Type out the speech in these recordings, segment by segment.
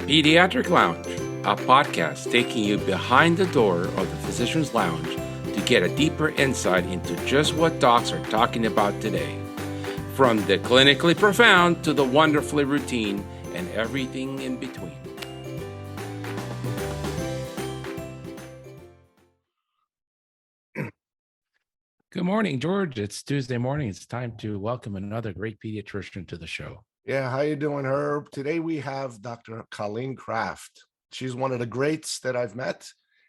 Pediatric Lounge, a podcast taking you behind the door of the physician's lounge to get a deeper insight into just what docs are talking about today. From the clinically profound to the wonderfully routine and everything in between. Good morning, George. It's Tuesday morning. It's time to welcome another great pediatrician to the show. Yeah, how you doing, Herb? Today we have Dr. Colleen Kraft. She's one of the greats that I've met,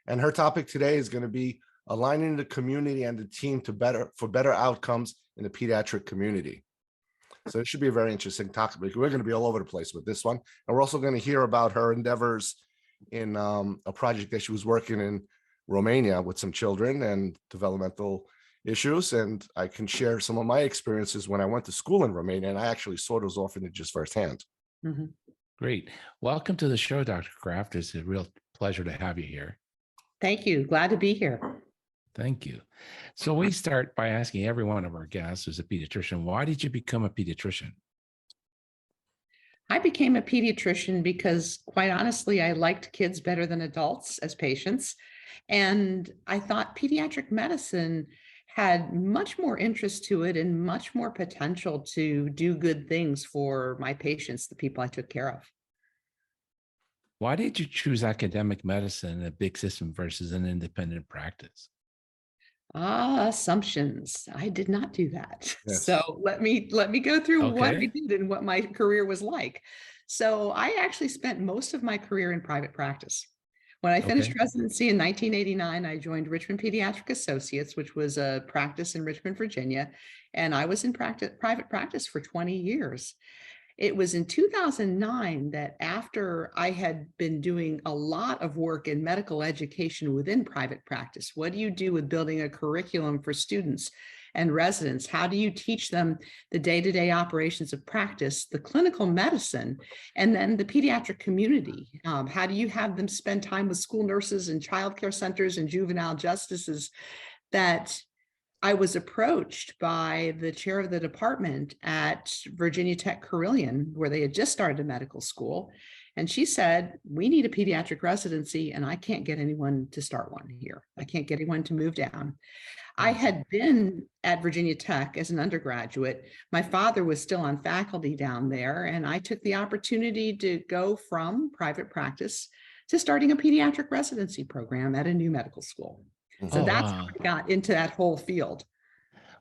and her topic today is going to be aligning the community and the team to better outcomes in the pediatric community. So it should be a very interesting topic. We're going to be all over the place with this one, and we're also going to hear about her endeavors in a project that she was working in Romania with some children and developmental issues, and I can share some of my experiences when I went to school in Romania, and I actually saw those orphanages firsthand. Mm-hmm. Great. Welcome to the show, Dr. Kraft. It's a real pleasure to have you here. Thank you. Glad to be here. Thank you. So we start by asking every one of our guests who's a pediatrician, why did you become a pediatrician? I became a pediatrician because, quite honestly, I liked kids better than adults as patients. And I thought pediatric medicine had much more interest to it and much more potential to do good things for my patients, the people I took care of. Why did you choose academic medicine in a big system versus an independent practice? Assumptions. I did not do that. Yes. So let me go through what I did and what my career was like. So I actually spent most of my career in private practice. When I finished residency in 1989, I joined Richmond Pediatric Associates, which was a practice in Richmond, Virginia, and I was in private practice for 20 years. It was in 2009 that, after I had been doing a lot of work in medical education within private practice, what do you do with building a curriculum for students and residents? How do you teach them the day-to-day operations of practice, the clinical medicine, and then the pediatric community? How do you have them spend time with school nurses and childcare centers and juvenile justices? That I was approached by the chair of the department at Virginia Tech Carilion, where they had just started a medical school. And she said, we need a pediatric residency, and I can't get anyone to start one here. I can't get anyone to move down. I had been at Virginia Tech as an undergraduate. My father was still on faculty down there, and I took the opportunity to go from private practice to starting a pediatric residency program at a new medical school. So that's how I got into that whole field.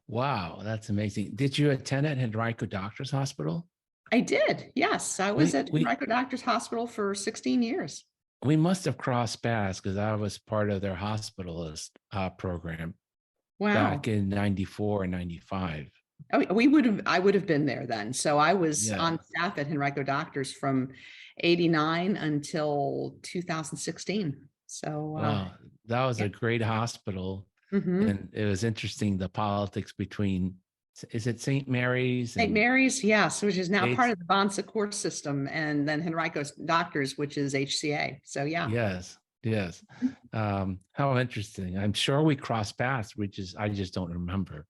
Wow, that's amazing. Did you attend at Henrico Doctors Hospital? I did, yes. I was at Henrico Doctors Hospital for 16 years. We must have crossed paths because I was part of their hospitalist program back in 94 and 95. Oh, I would have been there then. So I was on staff at Henrico Doctors from 89 until 2016. So wow, that was a great hospital. And it was interesting, the politics between, is it St. Mary's? St. Mary's, yes, which is now part of the Bon Secours system, and then Henrico Doctors, which is HCA. So Yes. How interesting. I'm sure we crossed paths, I just don't remember.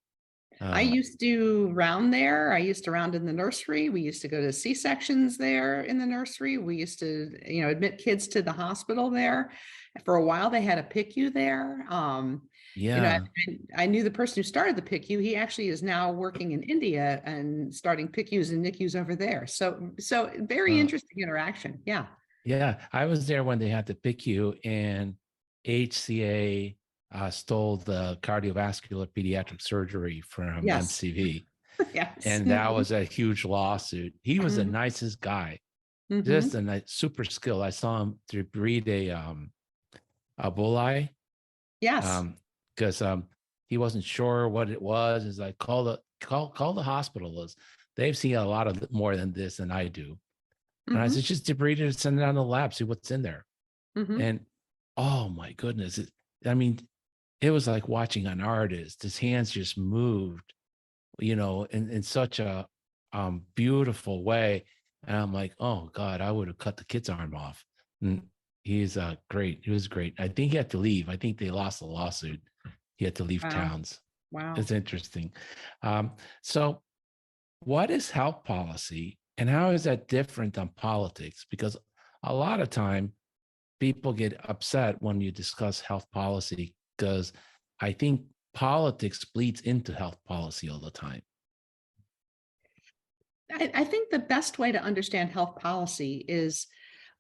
I used to round there. I used to round in the nursery. We used to go to C-sections there in the nursery. We used to, admit kids to the hospital there. For a while, they had a PICU there. I knew the person who started the PICU. He actually is now working in India and starting PICUs and NICUs over there. So very interesting interaction. Yeah. Yeah, I was there when they had the PICU, and HCA stole the cardiovascular pediatric surgery from MCV. Yes. And that was a huge lawsuit. He was the nicest guy, just a nice, super skilled. I saw him to breed a bulleye. Yes. Because he wasn't sure what it was. It's like, call the hospitalist. They've seen a lot of more than this than I do. And I said, just debride it, send it on the lab, see what's in there. And oh my goodness. It was like watching an artist. His hands just moved, in such a beautiful way. And I'm like, oh God, I would have cut the kid's arm off. And he's great. He was great. I think he had to leave. I think they lost the lawsuit. He had to leave towns. Wow. It's interesting. So what is health policy, and how is that different than politics? Because a lot of time people get upset when you discuss health policy because I think politics bleeds into health policy all the time. I think the best way to understand health policy is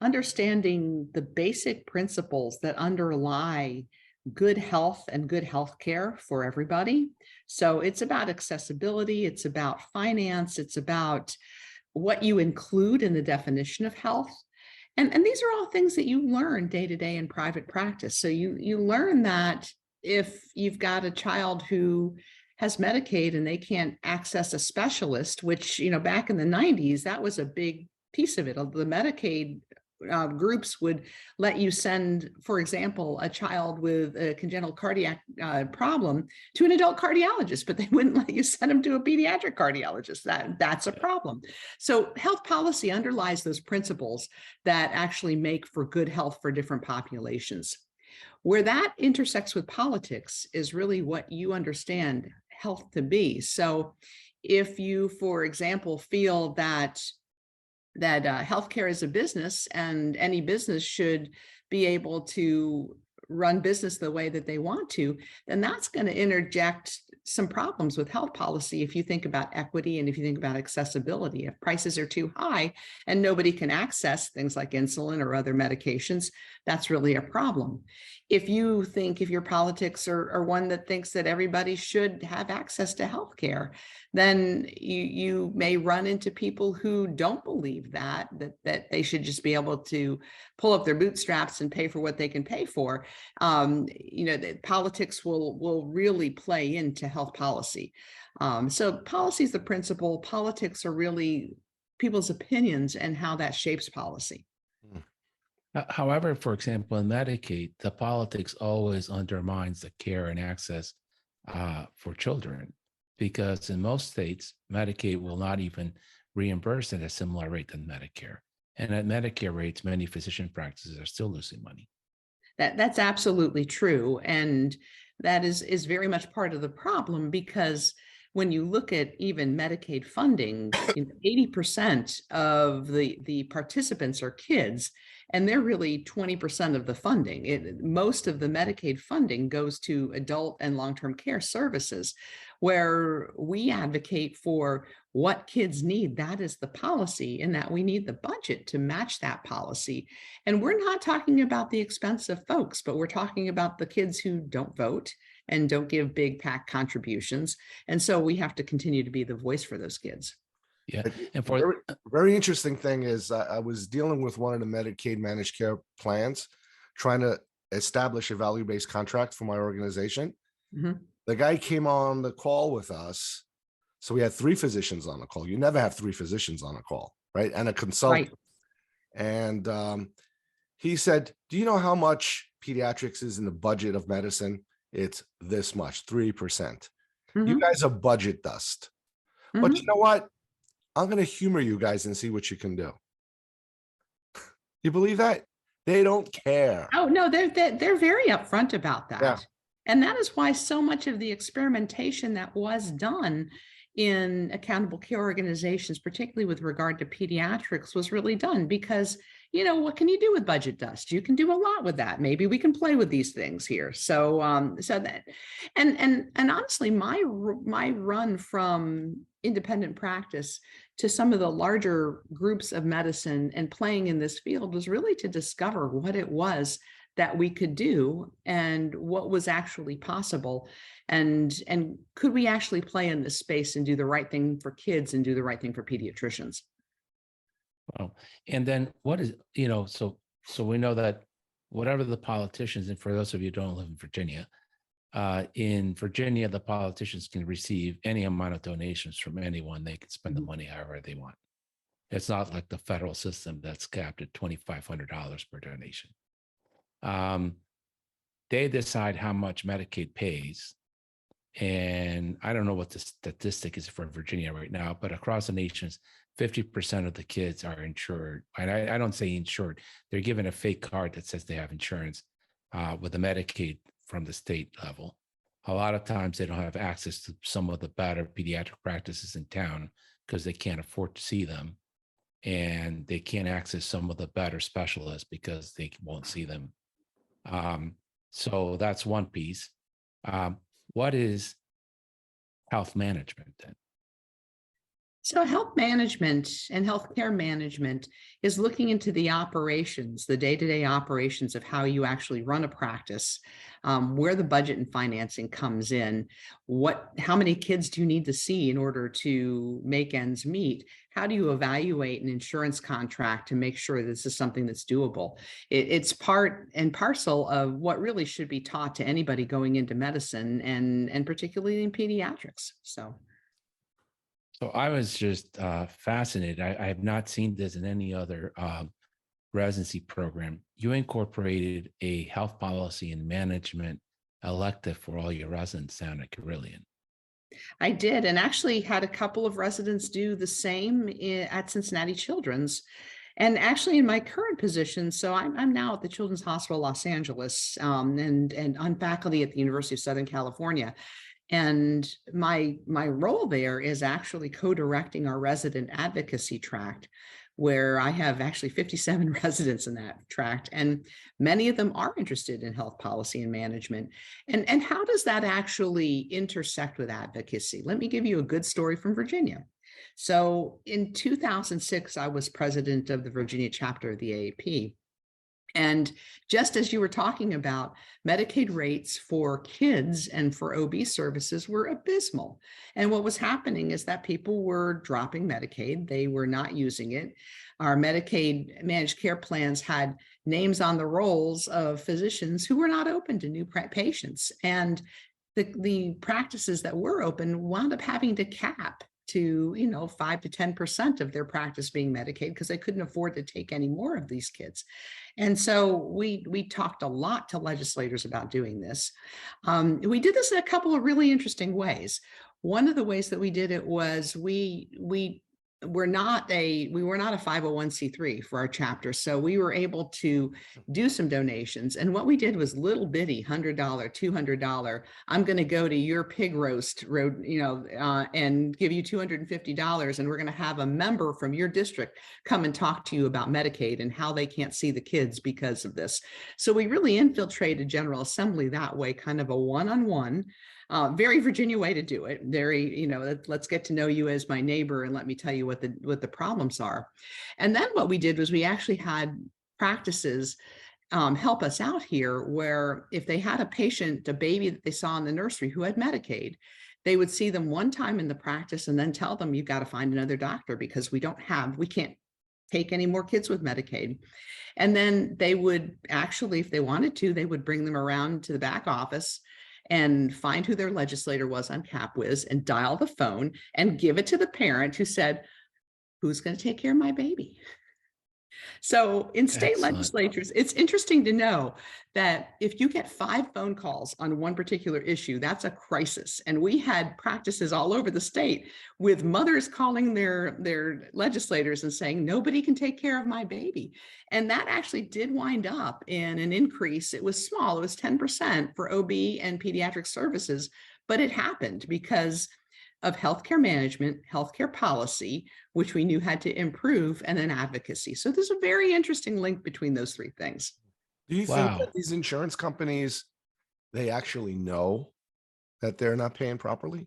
understanding the basic principles that underlie good health and good health care for everybody. So it's about accessibility, it's about finance, it's about what you include in the definition of health. And these are all things that you learn day to day in private practice. So you learn that if you've got a child who has Medicaid and they can't access a specialist, which, back in the 90s, that was a big piece of it. The Medicaid groups would let you send, for example, a child with a congenital cardiac problem to an adult cardiologist, but they wouldn't let you send them to a pediatric cardiologist. That's a problem. So health policy underlies those principles that actually make for good health for different populations. Where that intersects with politics is really what you understand health to be. So if you, for example, feel that healthcare is a business and any business should be able to run business the way that they want to, then that's going to interject some problems with health policy if you think about equity and if you think about accessibility. If prices are too high and nobody can access things like insulin or other medications, that's really a problem. If your politics are one that thinks that everybody should have access to healthcare, then you may run into people who don't believe that they should just be able to pull up their bootstraps and pay for what they can pay for. Politics will really play into health policy. So policy is the principle. Politics are really people's opinions and how that shapes policy. However, for example, in Medicaid, the politics always undermines the care and access for children, because in most states, Medicaid will not even reimburse at a similar rate than Medicare. And at Medicare rates, many physician practices are still losing money. That's absolutely true. And that is very much part of the problem, because when you look at even Medicaid funding, 80% of the participants are kids, and they're really 20% of the funding. Most of the Medicaid funding goes to adult and long-term care services, where we advocate for what kids need. That is the policy, and that we need the budget to match that policy. And we're not talking about the expensive folks, but we're talking about the kids who don't vote and don't give big PAC contributions. And so we have to continue to be the voice for those kids. Yeah. And for very interesting thing is I was dealing with one of the Medicaid managed care plans, trying to establish a value-based contract for my organization. Mm-hmm. The guy came on the call with us. So we had 3 physicians on the call. You never have 3 physicians on a call, right? And a consultant. Right. And he said, do you know how much pediatrics is in the budget of medicine? It's this much, 3%. Mm-hmm. You guys are budget dust. Mm-hmm. But you know what? I'm going to humor you guys and see what you can do. You believe that? They don't care. Oh, no, they're very upfront about that. Yeah. And that is why so much of the experimentation that was done in accountable care organizations, particularly with regard to pediatrics, was really done because, what can you do with budget dust? You can do a lot with that. Maybe we can play with these things here. So that, and honestly, my run from independent practice to some of the larger groups of medicine and playing in this field was really to discover what it was that we could do and what was actually possible. And could we actually play in this space and do the right thing for kids and do the right thing for pediatricians? Wow. And then what is, so we know that whatever the politicians, and for those of you who don't live in Virginia, the politicians can receive any amount of donations from anyone. They can spend the money however they want. It's not like the federal system that's capped at $2,500 per donation. They decide how much Medicaid pays. And I don't know what the statistic is for Virginia right now, but across the nations, 50% of the kids are insured. And I don't say insured. They're given a fake card that says they have insurance with the Medicaid from the state level. A lot of times they don't have access to some of the better pediatric practices in town because they can't afford to see them. and they can't access some of the better specialists because they won't see them. So that's one piece. What is health management then? So health management and healthcare management is looking into the operations, the day-to-day operations of how you actually run a practice, where the budget and financing comes in, how many kids do you need to see in order to make ends meet? How do you evaluate an insurance contract to make sure this is something that's doable? It's part and parcel of what really should be taught to anybody going into medicine and particularly in pediatrics. So I was just fascinated. I have not seen this in any other residency program. You incorporated a health policy and management elective for all your residents. Sounded brilliant. I did, and actually had a couple of residents do the same at Cincinnati Children's. And actually in my current position, so I'm now at the Children's Hospital Los Angeles, and I'm faculty at the University of Southern California. And my role there is actually co-directing our resident advocacy tract, where I have actually 57 residents in that tract, and many of them are interested in health policy and management. And how does that actually intersect with advocacy? Let me give you a good story from Virginia. So in 2006, I was president of the Virginia chapter of the AAP. And just as you were talking about, Medicaid rates for kids and for OB services were abysmal. And what was happening is that people were dropping Medicaid. They were not using it. Our Medicaid managed care plans had names on the rolls of physicians who were not open to new patients. And the practices that were open wound up having to cap to 5 to 10% of their practice being Medicaid because they couldn't afford to take any more of these kids. And so we talked a lot to legislators about doing this. We did this in a couple of really interesting ways. One of the ways that we did it was we were not a 501c3 for our chapter. So we were able to do some donations. And what we did was little bitty $100, $200. I'm going to go to your pig roast road, and give you $250. And we're going to have a member from your district come and talk to you about Medicaid and how they can't see the kids because of this. So we really infiltrated General Assembly that way, kind of a one-on-one. Very Virginia way to do it. Very, let's get to know you as my neighbor and let me tell you what the problems are. And then what we did was we actually had practices help us out here, where if they had a baby that they saw in the nursery who had Medicaid, they would see them one time in the practice and then tell them, you've got to find another doctor because we can't take any more kids with Medicaid. And then they would actually, if they wanted to, they would bring them around to the back office and find who their legislator was on CapWiz and dial the phone and give it to the parent who said, who's going to take care of my baby? So in state legislatures, it's interesting to know that if you get 5 phone calls on one particular issue, that's a crisis. And we had practices all over the state with mothers calling their legislators and saying, nobody can take care of my baby. And that actually did wind up in an increase. It was small. It was 10% for OB and pediatric services, but it happened because of healthcare management, healthcare policy, which we knew had to improve, and then advocacy. So there's a very interesting link between those 3 things. Do you think that these insurance companies, they actually know that they're not paying properly?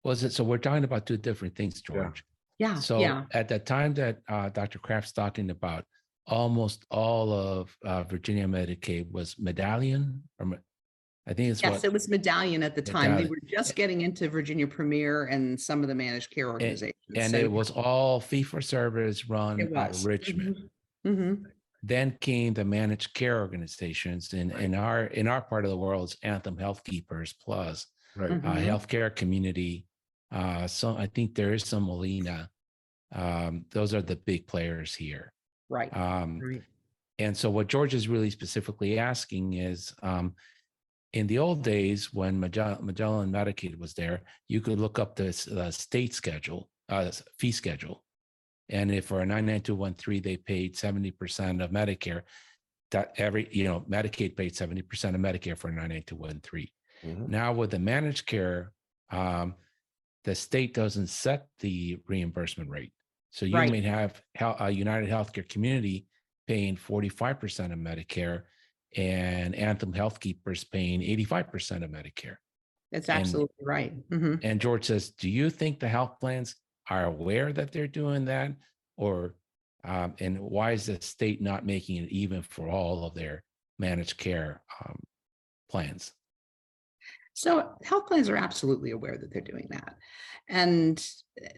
So we're talking about 2 different things, George. Yeah. So at the time that Dr. Kraft's talking about, almost all of Virginia Medicaid was medallion, or I think it's it was medallion at the time. They were just getting into Virginia Premier and some of the managed care organizations. And it was all fee-for-service run out of Richmond. Mm-hmm. Then came the managed care organizations. In our part of the world, it's Anthem Healthkeepers Plus, Healthcare Community. So I think there is some Molina. Those are the big players here. Right. And so what George is really specifically asking is, in the old days, when Magellan Medicaid was there, you could look up the state schedule, fee schedule. And if for a 99213, they paid 70% of Medicare, Medicaid paid 70% of Medicare for 99213. Mm-hmm. Now with the managed care, the state doesn't set the reimbursement rate. So you Right. may have a United Healthcare Community paying 45% of Medicare and Anthem Health Keepers paying 85% of Medicare. That's And absolutely right. Mhm. and George says, do you think the health plans are aware that they're doing that? Or and why is the state not making it even for all of their managed care plans? So health plans are absolutely aware that they're doing that. And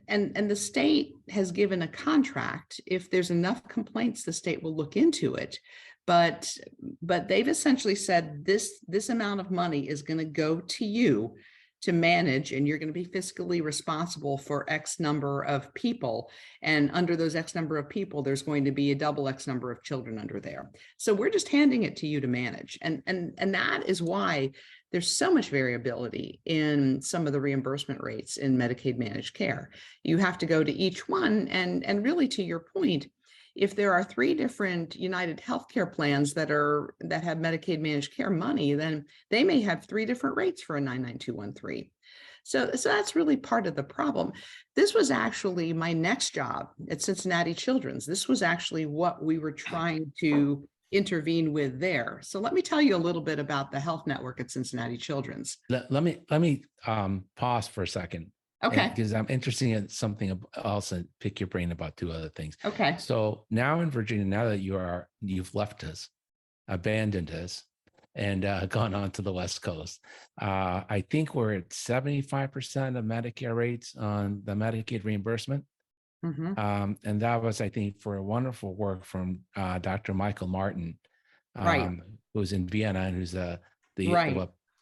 the state has given a contract. If there's enough complaints, the state will look into it. But they've essentially said this amount of money is going to go to you to manage, and you're going to be fiscally responsible for X number of people. And under those X number of people, there's going to be a double X number of children under there. So we're just handing it to you to manage. And that is why there's so much variability in some of the reimbursement rates in Medicaid managed care. You have to go to each one, and really, to your point, if there are 3 different United Healthcare plans that have Medicaid managed care money, then they may have 3 different rates for a 99213. So that's really part of the problem. This was actually my next job at Cincinnati Children's. This was actually what we were trying to intervene with there. So let me tell you a little bit about the health network at Cincinnati Children's. Let me pause for a second. Okay. Because I'm interested in something else and pick your brain about 2 other things. Okay. So now in Virginia, now that you've left us, abandoned us, and gone on to the West Coast, I think we're at 75% of Medicare rates on the Medicaid reimbursement. Mm-hmm. And that was, I think, for a wonderful work from Dr. Michael Martin, Right. who's in Vienna and who's the Right.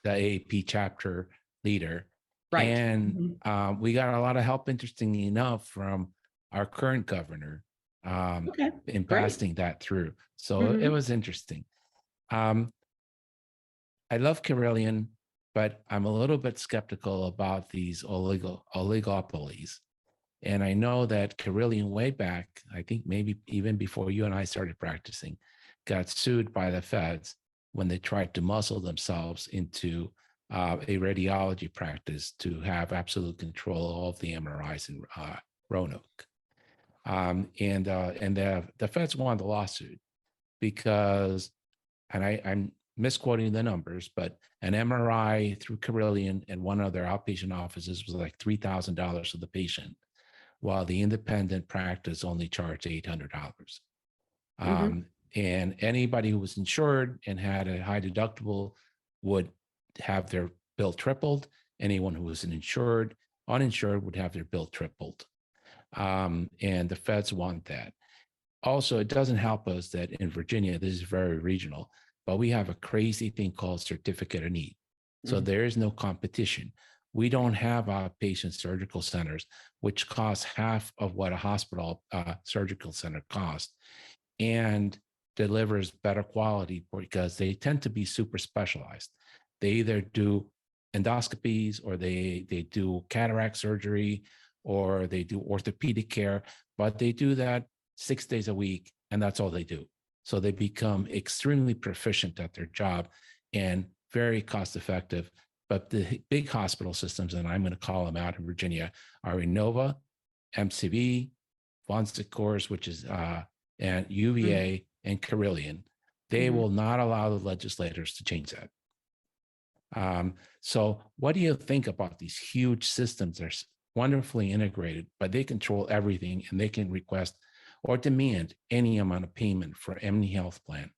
AAP chapter leader. Right. And we got a lot of help, interestingly enough, from our current governor Okay. in Great. passing that through. So it was interesting. I love Carillion, but I'm a little bit skeptical about these oligopolies. And I know that Carillion, way back, I think maybe even before you and I started practicing, got sued by the feds when they tried to muscle themselves into a radiology practice to have absolute control of all of the MRIs in Roanoke. And the feds won the lawsuit because, and I'm misquoting the numbers, but an MRI through Carillion and one of their outpatient offices was like $3,000 for the patient, while the independent practice only charged $800. And anybody who was insured and had a high deductible would have their bill tripled. Anyone who was uninsured would have their bill tripled. And the feds want that. Also, it doesn't help us that in Virginia, this is very regional, but we have a crazy thing called certificate of need. So there is no competition. We don't have outpatient surgical centers, which cost half of what a hospital surgical center costs, and delivers better quality because they tend to be super specialized. They either do endoscopies, or they do cataract surgery, or they do orthopedic care, but they do that 6 days a week, and that's all they do. So they become extremely proficient at their job and very cost effective. But the big hospital systems, and I'm going to call them out in Virginia, are Innova, MCV, Von Secors, which is and UVA and Carillion. They will not allow the legislators to change that. So what do you think about these huge systems? They're wonderfully integrated, but they control everything, and they can request or demand any amount of payment for any health plan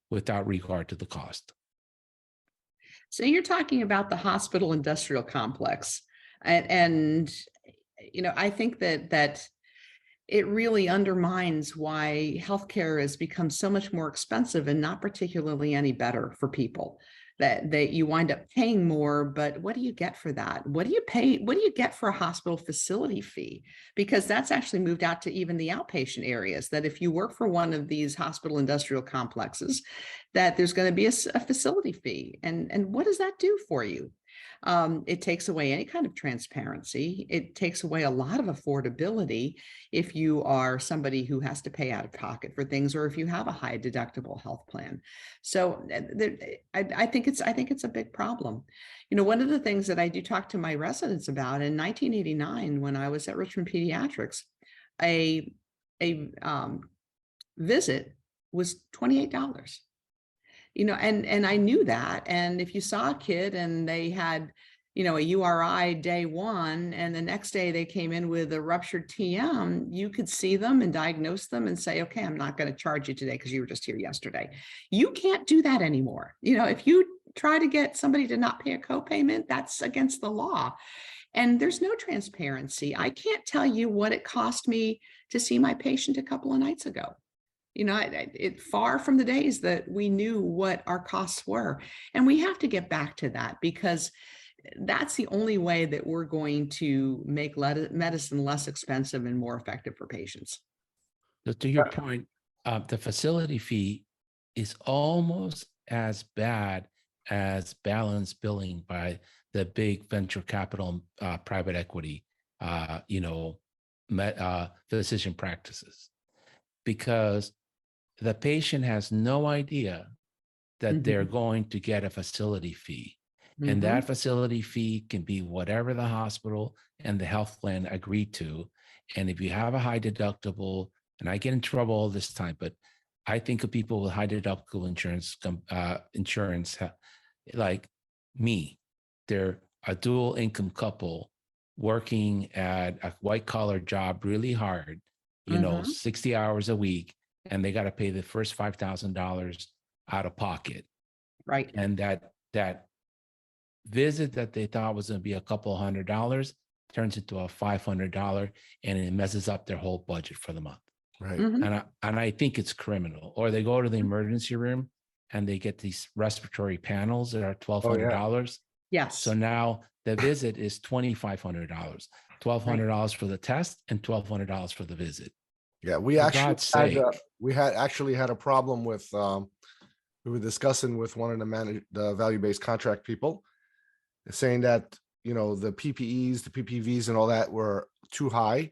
without regard to the cost. So you're talking about the hospital industrial complex. And I think that it really undermines why healthcare has become so much more expensive and not particularly any better for people. That you wind up paying more, but what do you get for that? What do you pay? What do you get for a hospital facility fee? Because that's actually moved out to even the outpatient areas, that if you work for one of these hospital industrial complexes, that there's going to be a facility fee. And what does that do for you? It takes away any kind of transparency. It takes away a lot of affordability if you are somebody who has to pay out of pocket for things, or if you have a high deductible health plan. So I think it's a big problem. One of the things that I do talk to my residents about, in 1989, when I was at Richmond Pediatrics, a visit was $28. And I knew that. And if you saw a kid and they had, a URI day one, and the next day they came in with a ruptured TM, you could see them and diagnose them and say, okay, I'm not going to charge you today because you were just here yesterday. You can't do that anymore. If you try to get somebody to not pay a copayment, that's against the law. And there's no transparency. I can't tell you what it cost me to see my patient a couple of nights ago. It far from the days that we knew what our costs were. And we have to get back to that, because that's the only way that we're going to make medicine less expensive and more effective for patients. So to your point, the facility fee is almost as bad as balance billing by the big venture capital, private equity, physician practices, because the patient has no idea that they're going to get a facility fee. And that facility fee can be whatever the hospital and the health plan agreed to. And if you have a high deductible, and I get in trouble all this time, but I think of people with high deductible insurance, like me. They're a dual income couple working at a white collar job really hard, 60 hours a week, and they got to pay the first $5,000 out of pocket. Right. And that visit that they thought was going to be a couple $100 turns into a $500, and it messes up their whole budget for the month. Right. And I think it's criminal. Or they go to the emergency room and they get these respiratory panels that are $1,200. Yes. So now the visit is $2,500, $1,200 for the test and $1,200 for the visit. Yeah, we actually had a problem with. We were discussing with one of the value-based contract people, saying that the PPEs, the PPVs, and all that were too high,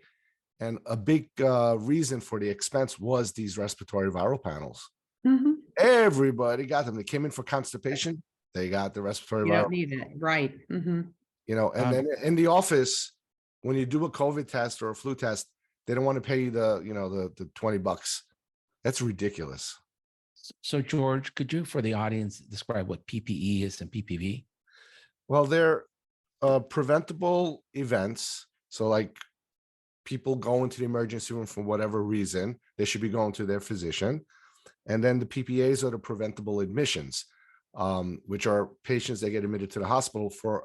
and a big reason for the expense was these respiratory viral panels. Everybody got them. They came in for constipation. They got the respiratory viral. You don't need it, right? And then in the office, when you do a COVID test or a flu test, they don't want to pay you the $20. That's ridiculous. So George, could you, for the audience, describe what PPE is and PPV? Well, they're preventable events. So like people go into the emergency room for whatever reason, they should be going to their physician. And then the PPAs are the preventable admissions, which are patients that get admitted to the hospital for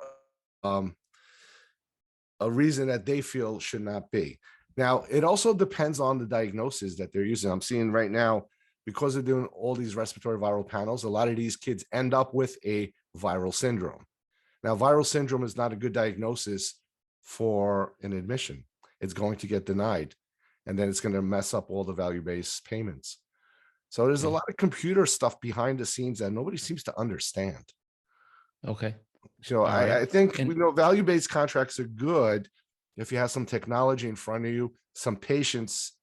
a reason that they feel should not be. Now, it also depends on the diagnosis that they're using. I'm seeing right now, because they're doing all these respiratory viral panels, a lot of these kids end up with a viral syndrome. Now, viral syndrome is not a good diagnosis for an admission. It's going to get denied, and then it's going to mess up all the value-based payments. So there's a lot of computer stuff behind the scenes that nobody seems to understand. Okay. So I think value-based contracts are good if you have some technology in front of you, some patients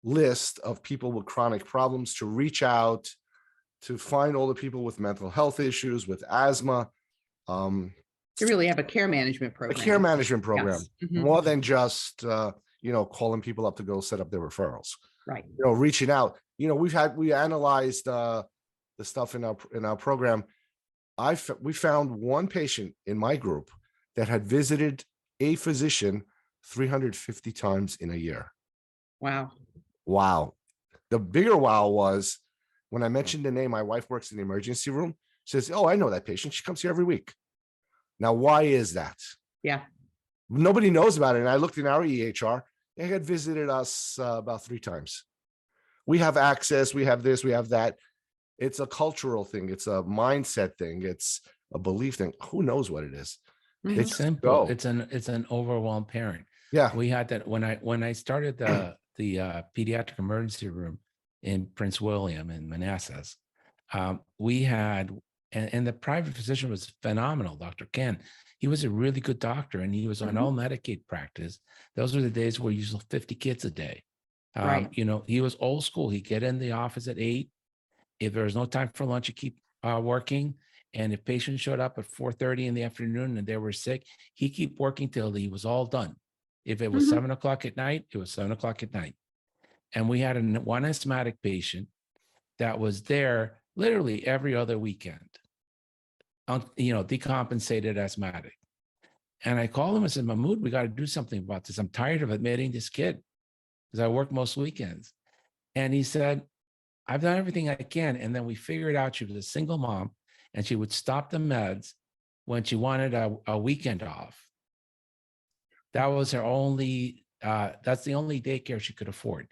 list of people with chronic problems to reach out to find all the people with mental health issues, with asthma. To really have a care management program. A care management program, yes. More than just calling people up to go set up their referrals. Right. Reaching out. We analyzed the stuff in our program. We found one patient in my group that had visited a physician 350 times in a year. Wow. The bigger wow was when I mentioned the name. My wife works in the emergency room. She says, "Oh, I know that patient. She comes here every week." Now, why is that? Yeah. Nobody knows about it. And I looked in our EHR. They had visited us about 3 times. We have access. We have this. We have that. It's a cultural thing. It's a mindset thing. It's a belief thing. Who knows what it is? It's simple. It's an overwhelmed parent. Yeah. We had that when I started the pediatric emergency room in Prince William in Manassas. We had, and the private physician was phenomenal, Dr. Ken. He was a really good doctor, and he was on all Medicaid practice. Those were the days where you saw 50 kids a day. Right. He was old school. He'd get in the office at 8. If there was no time for lunch, he'd keep working. And if patients showed up at 4:30 in the afternoon and they were sick, he'd keep working till he was all done. If it was 7 o'clock at night, it was 7 o'clock at night. And we had one asthmatic patient that was there literally every other weekend, decompensated asthmatic. And I called him and said, Mahmoud, we got to do something about this. I'm tired of admitting this kid because I work most weekends. And he said, I've done everything I can. And then we figured out she was a single mom and she would stop the meds when she wanted a weekend off. That was her only, that's the only daycare she could afford.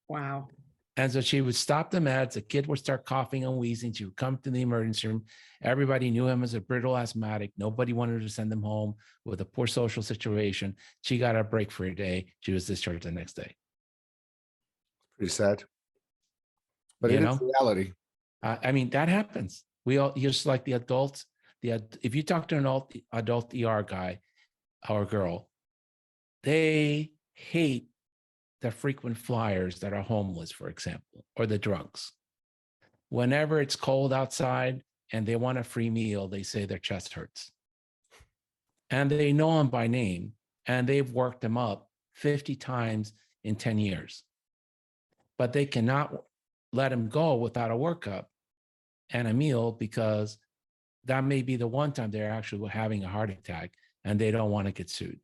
Wow. And so she would stop the meds. The kid would start coughing and wheezing. She would come to the emergency room. Everybody knew him as a brittle asthmatic. Nobody wanted to send him home with a poor social situation. She got a break for a day. She was discharged the next day. Pretty sad. But it is reality. I mean, that happens. We all, just like the adults, if you talk to an adult ER guy or girl, they hate the frequent flyers that are homeless, for example, or the drunks. Whenever it's cold outside and they want a free meal, they say their chest hurts. And they know them by name, and they've worked them up 50 times in 10 years. But they cannot let them go without a workup and a meal, because that may be the one time they're actually having a heart attack and they don't want to get sued.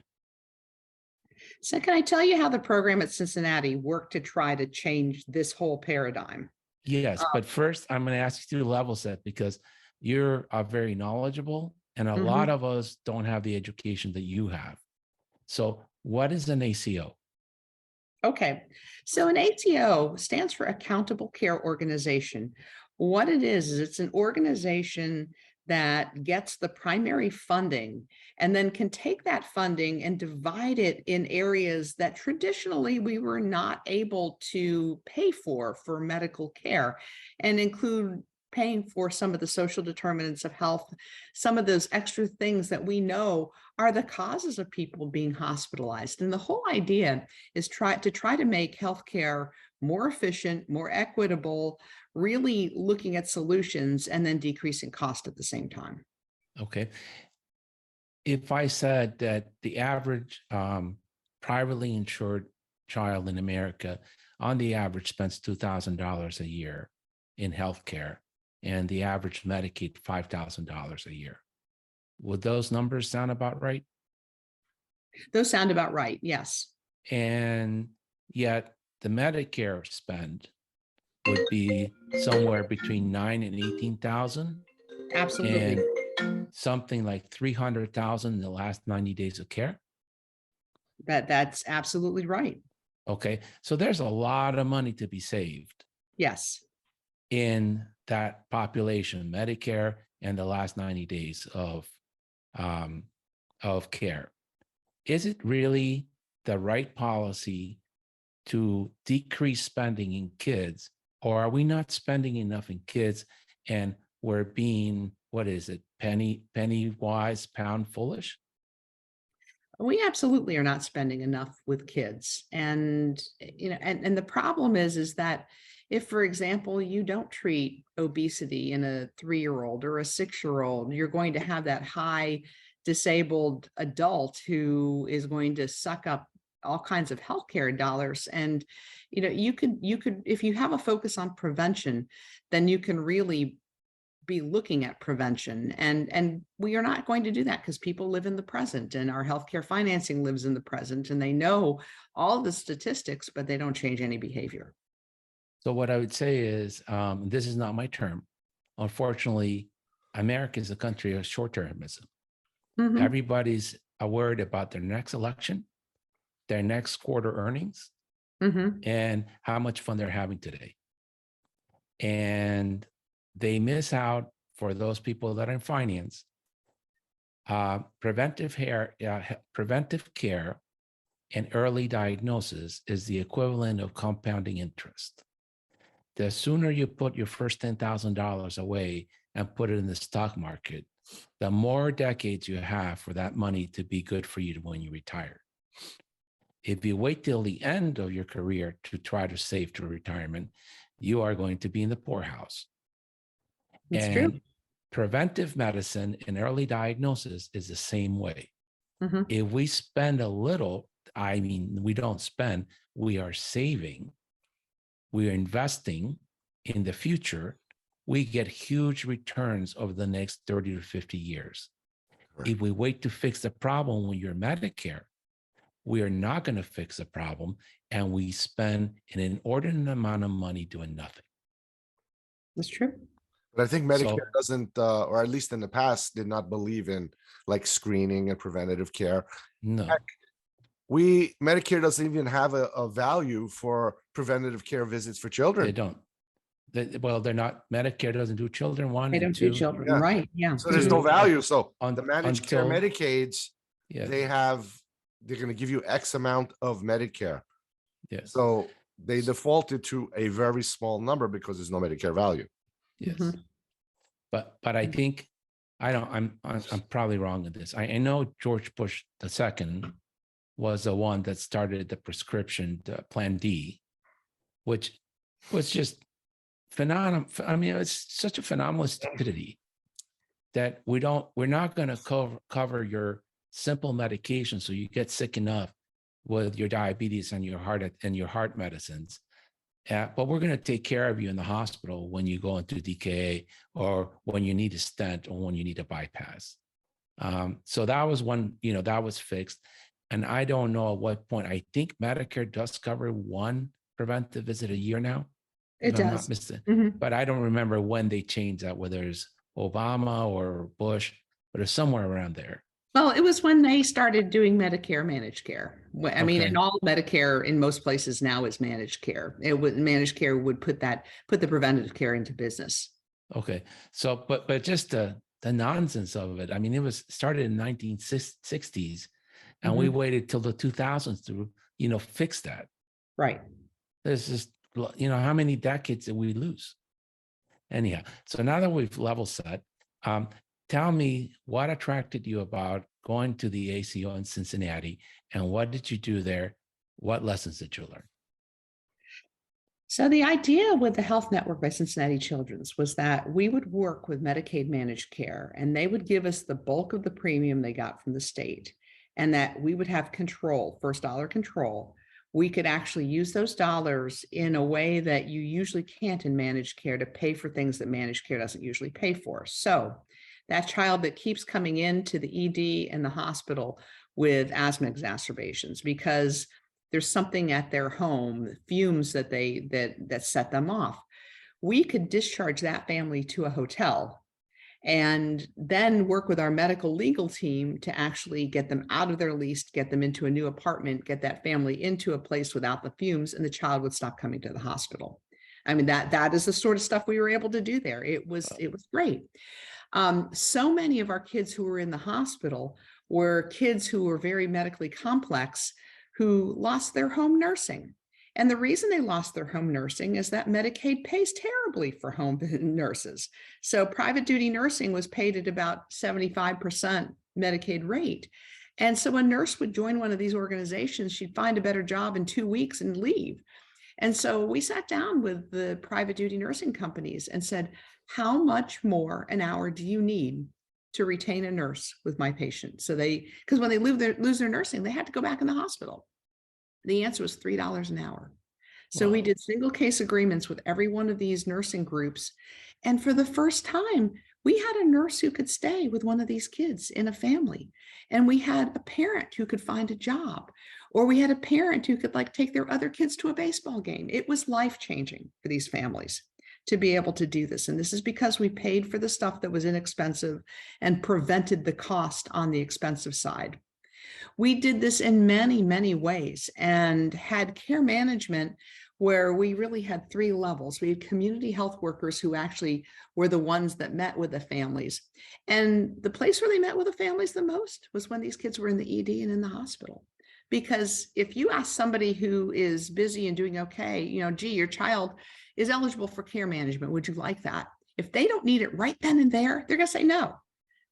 So can I tell you how the program at Cincinnati worked to try to change this whole paradigm? Yes, but first I'm going to ask you to level set, because you're very knowledgeable and a lot of us don't have the education that you have. So what is an ACO? Okay, so an ACO stands for Accountable Care Organization. What it is it's an organization that gets the primary funding and then can take that funding and divide it in areas that traditionally we were not able to pay for medical care, and include paying for some of the social determinants of health, some of those extra things that we know are the causes of people being hospitalized. And the whole idea is try to make healthcare more efficient, more equitable, really looking at solutions and then decreasing cost at the same time. Okay. If I said that the average privately insured child in America, on the average, spends $2,000 a year in healthcare, and the average Medicaid $5,000 a year, would those numbers sound about right? Those sound about right, yes. And yet the Medicare spend would be somewhere between 9 and 18,000. Absolutely. And something like 300,000 in the last 90 days of care. That's absolutely right. Okay. So there's a lot of money to be saved. Yes. In that population, Medicare, and the last 90 days of care. Is it really the right policy to decrease spending in kids, or are we not spending enough in kids and we're being, what is it, penny wise, pound foolish? We absolutely are not spending enough with kids. And and the problem is that if, for example, you don't treat obesity in a 3-year-old or a 6-year-old, you're going to have that high disabled adult who is going to suck up all kinds of healthcare dollars. And you could if you have a focus on prevention, then you can really be looking at prevention. And we are not going to do that because people live in the present, and our healthcare financing lives in the present, and they know all the statistics, but they don't change any behavior. So what I would say is, this is not my term. Unfortunately, America is a country of short-termism. Everybody's worried about their next election, their next quarter earnings, and how much fun they're having today. And they miss out, for those people that are in finance, preventive care and early diagnosis is the equivalent of compounding interest. The sooner you put your first $10,000 away and put it in the stock market, the more decades you have for that money to be good for you when you retire. If you wait till the end of your career to try to save to retirement, you are going to be in the poorhouse. It's true. Preventive medicine and early diagnosis is the same way. Mhm. If we spend a little, I mean, we don't spend, we are saving, we are investing in the future, we get huge returns over the next 30 to 50 years. Correct. If we wait to fix the problem when you're Medicare, we are not going to fix the problem, and we spend an inordinate amount of money doing nothing. That's true. But I think So- Medicare doesn't, or at least in the past, did not believe in like screening and preventative care. No, Medicare doesn't even have a value for preventative care visits for they children. don't. Well, they're not, Medicare doesn't do children 1 They and don't do 2. children, Yeah. right? Yeah. So there's Mhm. no value. So Un- the managed care until- Medicaids, Yes, they're going to give you X amount of Medicare. yes, So they defaulted to a very small number because there's no Medicare value. yes. Mhm. But I think I'm probably wrong in this. I know George Bush II was the one that started the prescription Plan D, which was just phenomenal. I mean, it's such a phenomenal stupidity that we're not going to cover your simple medication, so you get sick enough with your diabetes and your heart medicines. But we're going to take care of you in the hospital when you go into DKA, or when you need a stent, or when you need a bypass. So that was one, that was fixed. And I don't know at what point. I think Medicare does cover one preventive visit a year now. It if I'm does. not mistaken. Mhm. But I don't remember when they changed that, whether it's Obama or Bush, but it's somewhere around there. Well, it was when they started doing Medicare managed care. I mean, Okay. and all Medicare in most places now is managed care. Managed care would put the preventative care into business. Okay. So, but just the nonsense of it. I mean, it was started in 1960s, and we waited till the 2000s to, fix that. Right. There's just, how many decades did we lose? Anyhow, so now that we've level set, tell me what attracted you about going to the ACO in Cincinnati, and what did you do there? What lessons did you learn? So the idea with the Health Network by Cincinnati Children's was that we would work with Medicaid managed care, and they would give us the bulk of the premium they got from the state, and that we would have control, first dollar control. We could actually use those dollars in a way that you usually can't in managed care to pay for things that managed care doesn't usually pay for. So that child that keeps coming into the ED and the hospital with asthma exacerbations because there's something at their home, the fumes that set them off, we could discharge that family to a hotel and then work with our medical legal team to actually get them out of their lease, get them into a new apartment, get that family into a place without the fumes, and the child would stop coming to the hospital. I mean, that is the sort of stuff we were able to do there. It was great. So many of our kids who were in the hospital were kids who were very medically complex, who lost their home nursing. And the reason they lost their home nursing is that Medicaid pays terribly for home nurses. So private duty nursing was paid at about 75% Medicaid rate. And so a nurse would join one of these organizations, she'd find a better job in 2 weeks and leave. And so we sat down with the private duty nursing companies and said, how much more an hour do you need to retain a nurse with my patient? So because when they lose their nursing, they had to go back in the hospital. The answer was $3 an hour. So we did single case agreements with every one of these nursing groups. And for the first time, we had a nurse who could stay with one of these kids in a family. And we had a parent who could find a job, or we had a parent who could take their other kids to a baseball game. It was life-changing for these families to be able to do this. And this is because we paid for the stuff that was inexpensive and prevented the cost on the expensive side. We did this in many, many ways and had care management where we really had 3 levels. We had community health workers who actually were the ones that met with the families. And the place where they met with the families the most was when these kids were in the ED and in the hospital. Because if you ask somebody who is busy and doing okay, gee, your child is eligible for care management, would you like that? If they don't need it right then and there, they're going to say no.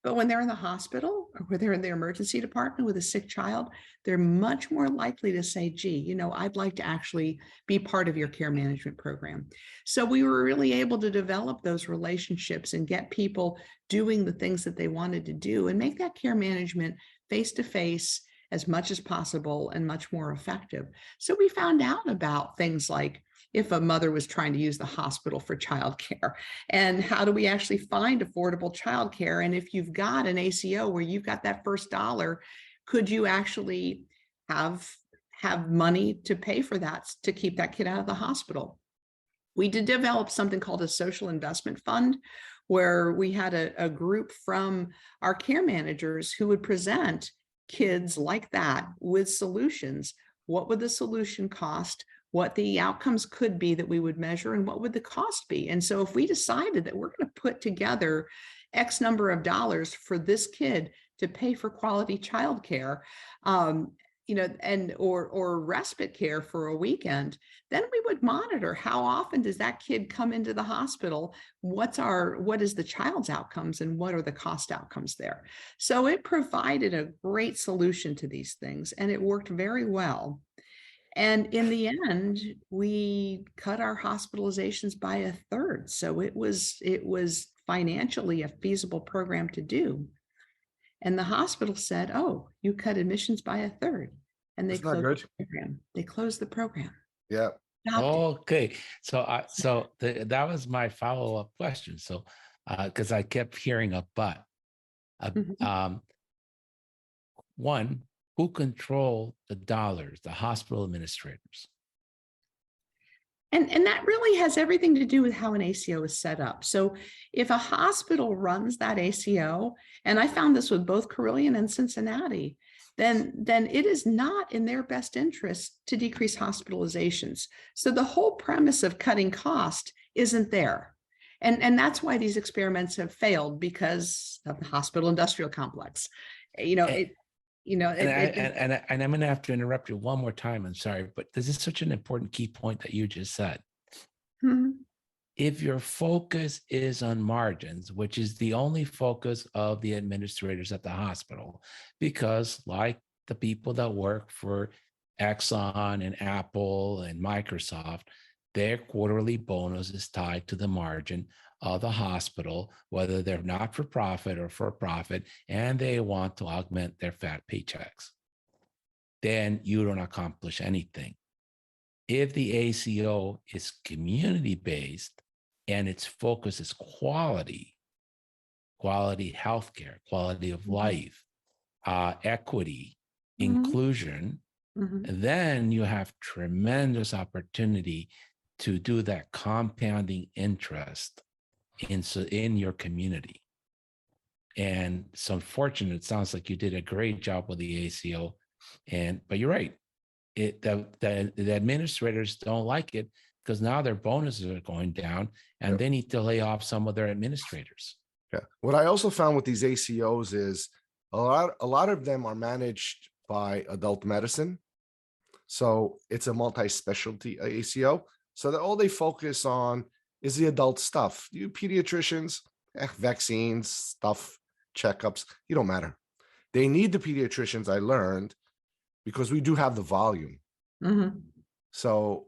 But when they're in the hospital or when they're in the emergency department with a sick child, they're much more likely to say, gee, I'd like to actually be part of your care management program. So we were really able to develop those relationships and get people doing the things that they wanted to do and make that care management face-to-face as much as possible and much more effective. So we found out about things like if a mother was trying to use the hospital for childcare, and how do we actually find affordable childcare? And if you've got an ACO where you've got that first dollar, could you actually have money to pay for that to keep that kid out of the hospital? We did develop something called a social investment fund, where we had a group from our care managers who would present kids like that with solutions. What would the solution cost? What the outcomes could be that we would measure, and what would the cost be? And so if we decided that we're going to put together X number of dollars for this kid to pay for quality childcare, or respite care for a weekend, then we would monitor how often does that kid come into the hospital? What is the child's outcomes, and what are the cost outcomes there? So it provided a great solution to these things, and it worked very well. And in the end, we cut our hospitalizations by a third. So it was financially a feasible program to do. And the hospital said, "Oh, you cut admissions by a third." And they closed the program. They closed the program. Yeah. Okay. So that was my follow-up question. So, because I kept hearing a but. One, who control the dollars? The hospital administrators. And that really has everything to do with how an ACO is set up. So if a hospital runs that ACO, and I found this with both Carilion and Cincinnati, then it is not in their best interest to decrease hospitalizations. So the whole premise of cutting cost isn't there. And that's why these experiments have failed, because of the hospital industrial complex. And I'm going to have to interrupt you one more time. I'm sorry, but this is such an important key point that you just said. If your focus is on margins, which is the only focus of the administrators at the hospital, because like the people that work for Exxon and Apple and Microsoft, their quarterly bonus is tied to the margin of the hospital, whether they're not for profit or for profit, and they want to augment their fat paychecks, then you don't accomplish anything. If the ACO is community-based and its focus is quality healthcare, quality of life, equity, inclusion, then you have tremendous opportunity to do that compounding interest in your community. And it's unfortunate. It sounds like you did a great job with the ACO, but you're right. The administrators don't like it, because now their bonuses are going down, and they need to lay off some of their administrators. Yeah. What I also found with these ACOs is a lot of them are managed by adult medicine. So it's a multi-specialty ACO. So that all they focus on is the adult stuff. You pediatricians, vaccines, stuff, checkups, you don't matter. They need the pediatricians, I learned, because we do have the volume. So,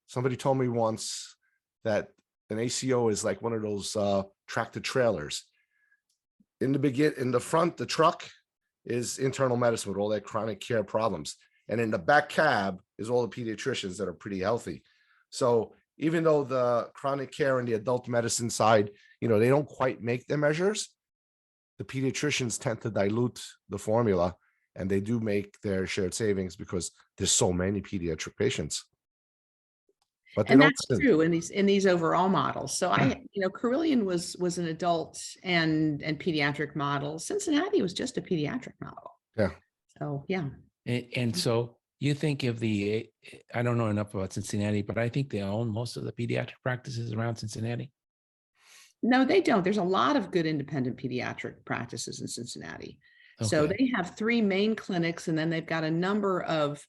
somebody told me once that an ACO is like one of those tractor trailers. In the front, the truck is internal medicine with all their chronic care problems. And in the back cab is all the pediatricians that are pretty healthy. So even though the chronic care and the adult medicine side, they don't quite make their measures, the pediatricians tend to dilute the formula, and they do make their shared savings because there's so many pediatric patients. But that's true in these overall models. So Carilion was an adult and pediatric model. Cincinnati was just a pediatric model. Yeah. So yeah. And so you think I don't know enough about Cincinnati, but I think they own most of the pediatric practices around Cincinnati. No, they don't. There's a lot of good independent pediatric practices in Cincinnati. Okay. So they have 3 main clinics, and then they've got a number of,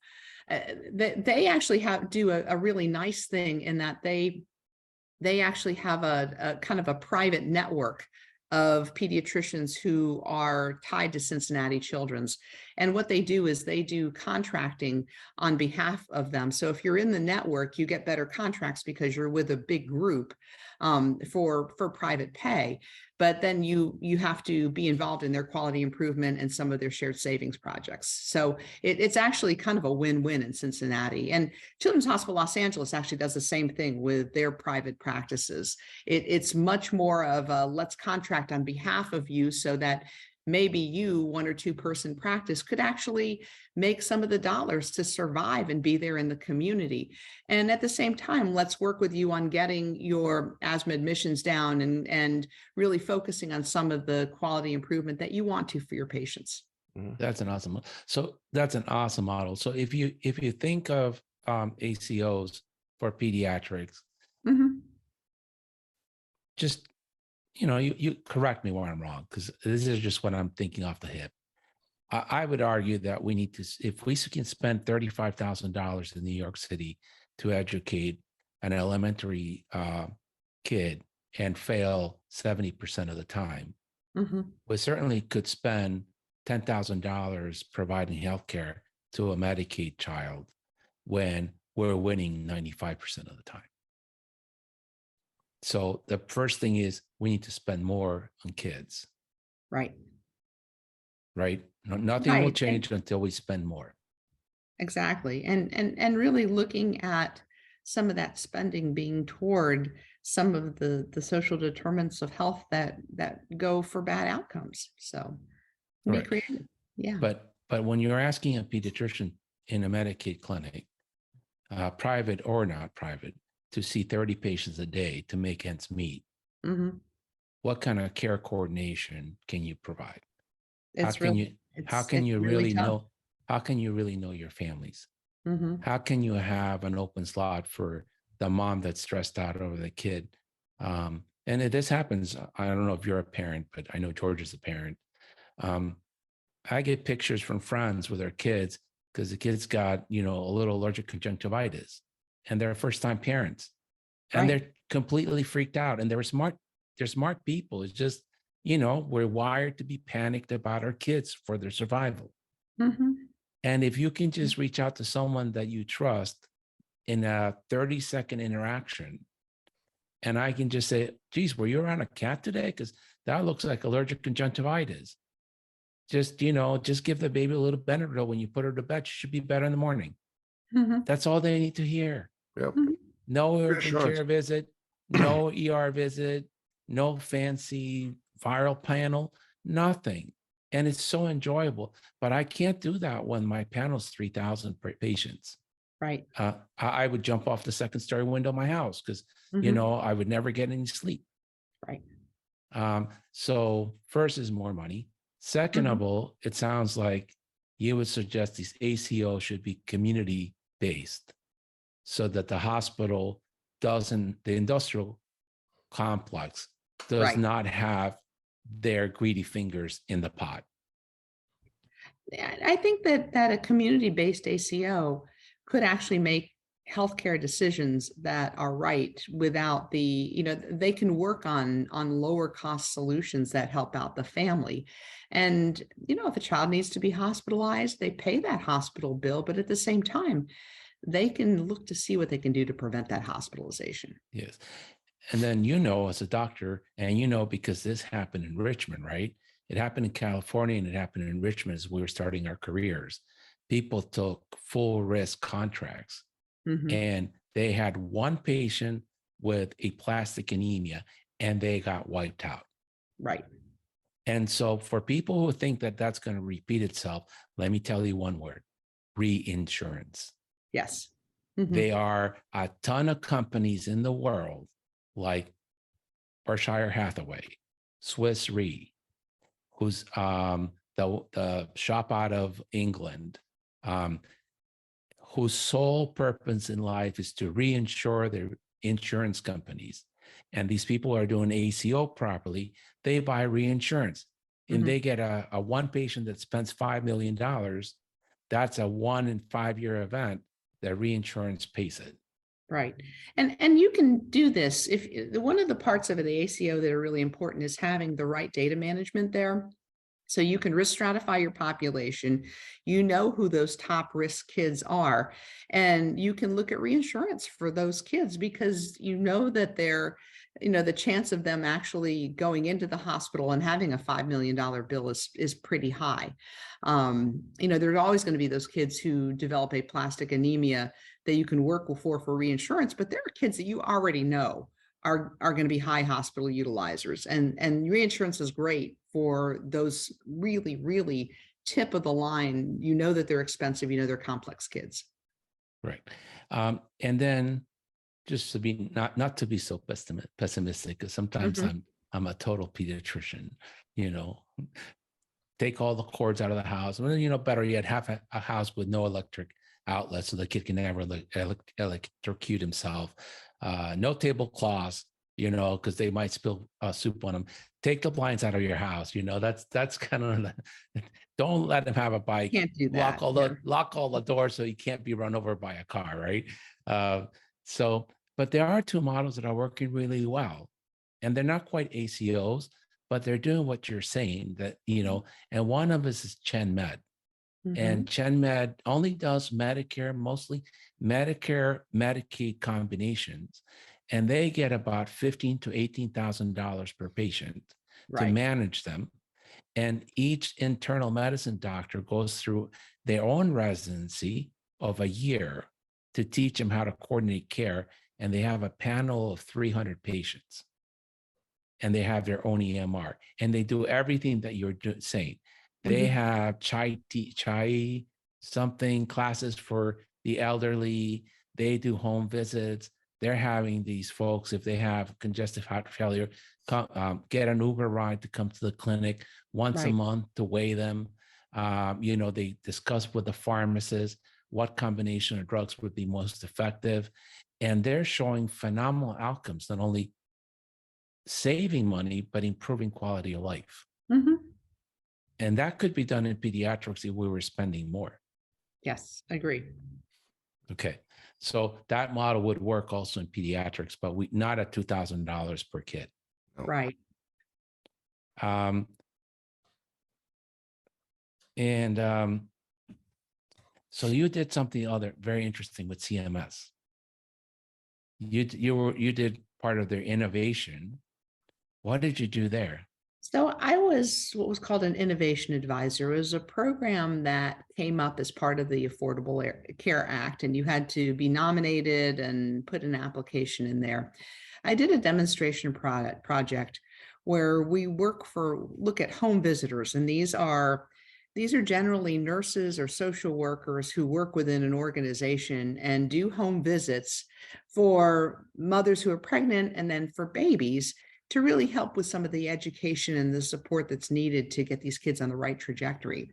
they actually do a really nice thing in that they actually have a kind of a private network of pediatricians who are tied to Cincinnati Children's. And what they do is they do contracting on behalf of them. So if you're in the network, you get better contracts because you're with a big group for private pay. but then you have to be involved in their quality improvement and some of their shared savings projects. So it's actually kind of a win-win in Cincinnati. And Children's Hospital Los Angeles actually does the same thing with their private practices. It's much more of a let's contract on behalf of you so that maybe you, 1 or 2 person practice, could actually make some of the dollars to survive and be there in the community. And at the same time, let's work with you on getting your asthma admissions down and really focusing on some of the quality improvement that you want to for your patients. That's an awesome. So that's an awesome model. So if you think of ACOs for pediatrics, just you correct me where I'm wrong, because this is just what I'm thinking off the hip. I would argue that we need to, if we can spend $35,000 in New York City to educate an elementary kid and fail 70% of the time, we certainly could spend $10,000 providing healthcare to a Medicaid child when we're winning 95% of the time. So the first thing is we need to spend more on kids. Right. Right. Nothing will change until we spend more. Exactly. And really looking at some of that spending being toward some of the social determinants of health that go for bad outcomes. So be creative. Yeah. But when you're asking a pediatrician in a Medicaid clinic, private or not private, to see 30 patients a day to make ends meet, what kind of care coordination can you provide? How can you really know your families? How can you have an open slot for the mom that's stressed out over the kid? And this happens. I don't know if you're a parent, but I know George is a parent. I get pictures from friends with their kids because the kids got, a little allergic conjunctivitis, and they're first-time parents, and they're completely freaked out. And they're smart people. It's just, we're wired to be panicked about our kids for their survival. And if you can just reach out to someone that you trust in a 30-second interaction, and I can just say, geez, were you around a cat today? Because that looks like allergic conjunctivitis. Just, just give the baby a little Benadryl when you put her to bed. She should be better in the morning. That's all they need to hear. Yep. No urgent care visit, no ER visit, no fancy viral panel, nothing. And it's so enjoyable. But I can't do that when my panel's 3,000 patients. Right. I would jump off the second story window of my house because, I would never get any sleep. Right. So first is more money. Second of all, it sounds like you would suggest these ACO should be community-based so that the hospital the industrial complex does not have their greedy fingers in the pot. I think that a community-based ACO could actually make healthcare decisions that are right without they can work on lower cost solutions that help out the family. And, if a child needs to be hospitalized, they pay that hospital bill, but at the same time, they can look to see what they can do to prevent that hospitalization. Yes. And then, as a doctor, and because this happened in Richmond, right? It happened in California and it happened in Richmond as we were starting our careers. People took full risk contracts and they had one patient with aplastic anemia and they got wiped out. Right. And so for people who think that that's going to repeat itself, let me tell you one word: reinsurance. Yes. There are a ton of companies in the world like Berkshire Hathaway, Swiss Re, who's the shop out of England, whose sole purpose in life is to reinsure their insurance companies. And these people are doing ACO properly. They buy reinsurance and they get a one patient that spends $5 million. That's a 1 in 5 year event. The reinsurance pays it. Right. And you can do this if one of the parts of the ACO that are really important is having the right data management there. So you can risk stratify your population. You know who those top risk kids are, and you can look at reinsurance for those kids because you know that they're, the chance of them actually going into the hospital and having a $5 million bill is pretty high. There's always going to be those kids who develop aplastic anemia that you can work for reinsurance, but there are kids that you already know are going to be high hospital utilizers, and reinsurance is great for those really, really tip of the line. That they're expensive, they're complex kids. Right. And then just to be not to be so pessimistic, because sometimes I'm a total pediatrician, take all the cords out of the house. Well, better yet, have a house with no electric outlet so the kid can never electrocute himself. No tablecloths, because they might spill soup on them. Take the blinds out of your house. That's kind of don't let him have a bike. Can't do that. Lock all the doors so he can't be run over by a car, right? But there are two models that are working really well, and they're not quite ACOs, but they're doing what you're saying, that and one of us is ChenMed. And ChenMed only does Medicare, mostly Medicare, Medicaid combinations, and they get about $15,000 to $18,000 per patient to manage them. And each internal medicine doctor goes through their own residency of a year to teach them how to coordinate care. And they have a panel of 300 patients, and they have their own EMR, and they do everything that you're saying. They have chai something classes for the elderly. They do home visits. They're having these folks, if they have congestive heart failure, get an Uber ride to come to the clinic once a month to weigh them. They discuss with the pharmacist what combination of drugs would be most effective. And they're showing phenomenal outcomes, not only saving money, but improving quality of life. And that could be done in pediatrics if we were spending more. Yes, agree. Okay. So that model would work also in pediatrics, but not at $2,000 per kid. Right. So you did something other very interesting with CMS. You did part of their innovation. What did you do there? So I was what was called an innovation advisor. It was a program that came up as part of the Affordable Care Act, and you had to be nominated and put an application in there. I did a demonstration project where we look at home visitors, and these are generally nurses or social workers who work within an organization and do home visits for mothers who are pregnant and then for babies, to really help with some of the education and the support that's needed to get these kids on the right trajectory.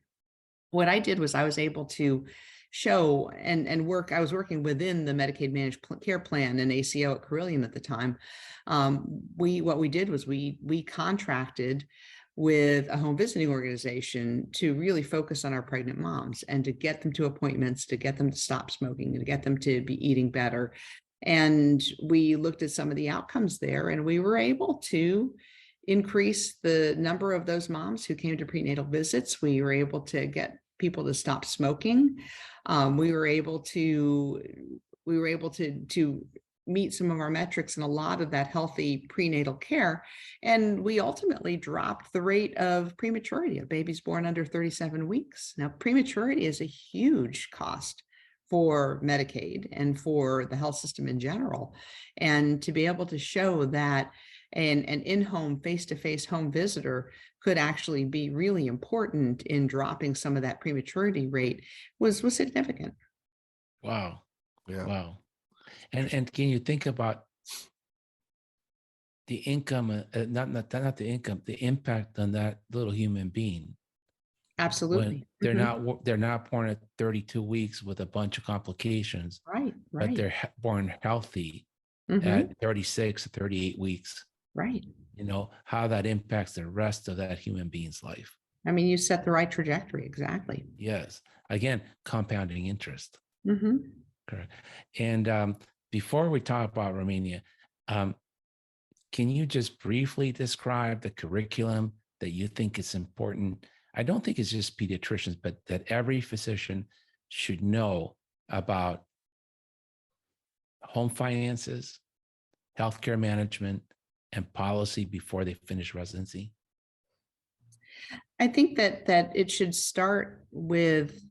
What I did was I was able to show and work. I was working within the Medicaid Managed Care Plan and ACO at Carilion at the time. What we did was we contracted with a home visiting organization to really focus on our pregnant moms and to get them to appointments, to get them to stop smoking, to get them to be eating better. And we looked at some of the outcomes there, and we were able to increase the number of those moms who came to prenatal visits. We were able to get people to stop smoking. We were able to meet some of our metrics and a lot of that healthy prenatal care. And we ultimately dropped the rate of prematurity of babies born under 37 weeks. Now, prematurity is a huge cost for Medicaid and for the health system in general. And to be able to show that an in-home, face-to-face home visitor could actually be really important in dropping some of that prematurity rate was significant. Wow. Yeah. Wow. And can you think about the income, not the income, the impact on that little human being? Absolutely. When they're not born at 32 weeks with a bunch of complications, right. But they're born healthy at 36 or 38 weeks. Right. How that impacts the rest of that human being's life. I mean, you set the right trajectory. Exactly. Yes. Again, compounding interest. Correct. And before we talk about Romania, can you just briefly describe the curriculum that you think is important I don't think it's just pediatricians, but that every physician should know about home finances, healthcare management, and policy before they finish residency? I think that it should start with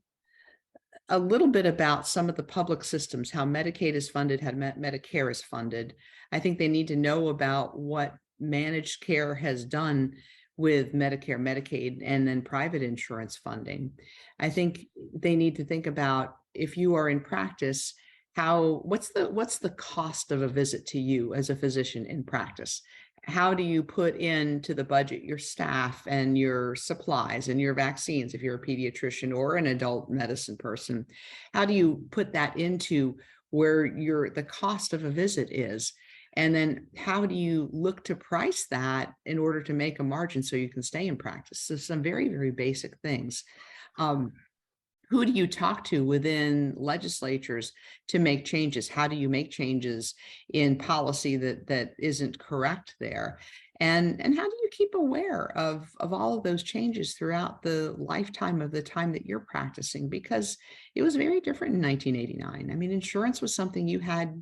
a little bit about some of the public systems, how Medicaid is funded, how Medicare is funded. I think they need to know about what managed care has done with Medicare, Medicaid, and then private insurance funding. I think they need to think about, if you are in practice, what's the cost of a visit to you as a physician in practice? How do you put into the budget your staff and your supplies and your vaccines if you're a pediatrician or an adult medicine person? How do you put that into where the cost of a visit is? And then how do you look to price that in order to make a margin so you can stay in practice? So some very, very basic things. Who do you talk to within legislatures to make changes? How do you make changes in policy that isn't correct there? And how do you keep aware of all of those changes throughout the lifetime of the time that you're practicing? Because it was very different in 1989. I mean, insurance was something you had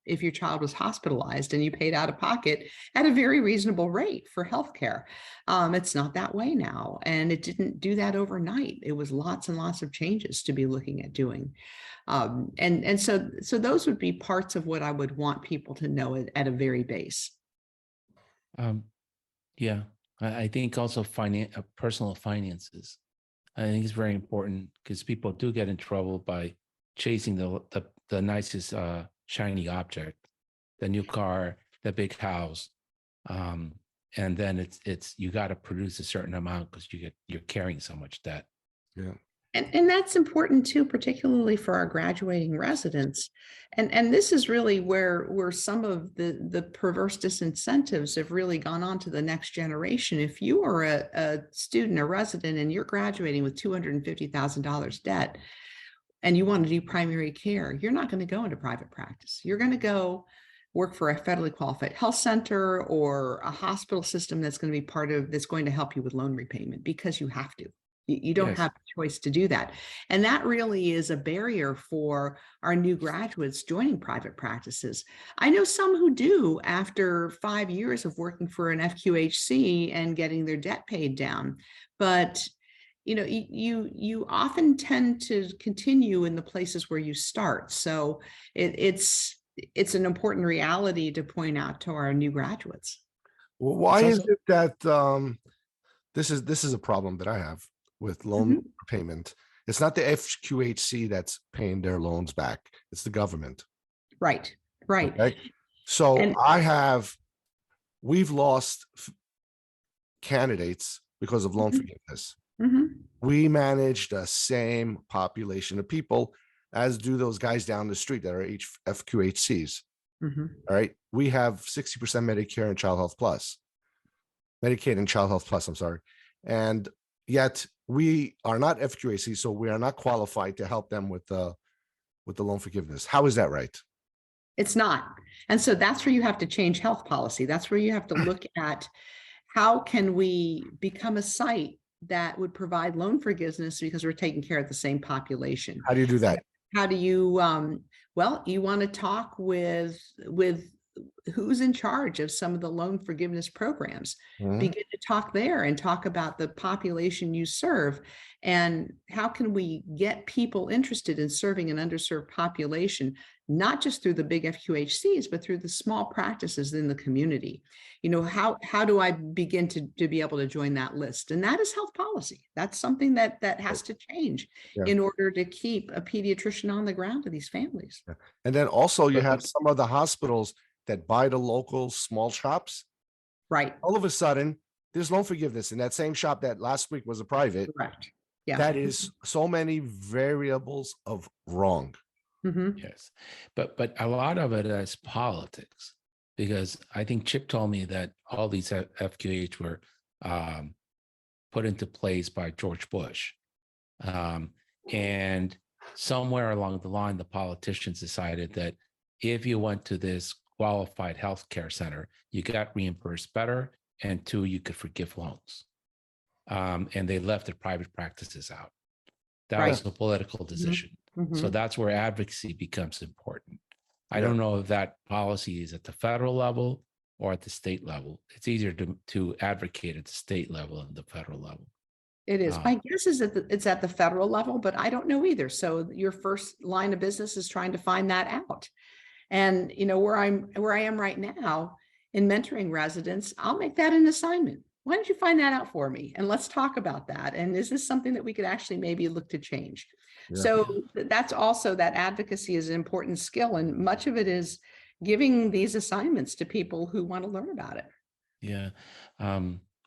if your child was hospitalized and you paid out of pocket at a very reasonable rate for healthcare. It's not that way now. And it didn't do that overnight. It was lots and lots of changes to be looking at doing. So those would be parts of what I would want people to know at a very base. Yeah, I think also personal finances. I think it's very important because people do get in trouble by chasing the nicest shiny object, the new car, the big house, and then it's you got to produce a certain amount because you're carrying so much debt. Yeah. And that's important too, particularly for our graduating residents. And this is really where some of the perverse disincentives have really gone on to the next generation. If you are a student, a resident, and you're graduating with $250,000 debt, and you want to do primary care, you're not going to go into private practice. You're going to go work for a federally qualified health center or a hospital system that's going to help you with loan repayment because you have to. You don't have a choice to do that. And that really is a barrier for our new graduates joining private practices. I know some who do after 5 years of working for an FQHC and getting their debt paid down. But you often tend to continue in the places where you start. So it's an important reality to point out to our new graduates. Well, why is it that this is a problem that I have with loan repayment? It's not the FQHC that's paying their loans back. It's the government. Right. Okay? So we've lost candidates because of loan forgiveness. We manage the same population of people as do those guys down the street that are FQHCs. All right. We have 60% Medicare and Child Health Plus, Medicaid and Child Health Plus, I'm sorry. And yet we are not FQHC, so we are not qualified to help them with the loan forgiveness. How is that right? It's not. And so that's where you have to change health policy. That's where you have to look at how can we become a site that would provide loan forgiveness because we're taking care of the same population. How do you do that? How do you, well, you want to talk with who's in charge of some of the loan forgiveness programs. Begin to talk there and talk about the population you serve and how can we get people interested in serving an underserved population, not just through the big FQHCs, but through the small practices in the community. How do I begin to be able to join that list? And that is health policy. That's something that has to change in order to keep a pediatrician on the ground to these families. And then also you have some of the hospitals that buy the local small shops. Right. All of a sudden, there's loan forgiveness in that same shop that last week was a private. Correct. Yeah. That is so many variables of wrong. Yes. But a lot of it is politics, because I think Chip told me that all these FQH were put into place by George Bush. And somewhere along the line, the politicians decided that if you went to this qualified healthcare center, you got reimbursed better, and two, you could forgive loans. and they left their private practices out. That Right. was a political decision. So that's where advocacy becomes important. I don't know if that policy is at the federal level or at the state level. It's easier to advocate at the state level than the federal level. It is. My guess is that it's at the federal level, but I don't know either. So your first line of business is trying to find that out. And you know, where I am right now in mentoring residents, I'll make that an assignment. Why don't you find that out for me? And let's talk about that. And is this something that we could actually maybe look to change? Yeah. So that's also, that advocacy is an important skill. And much of it is giving these assignments to people who want to learn about it. Yeah.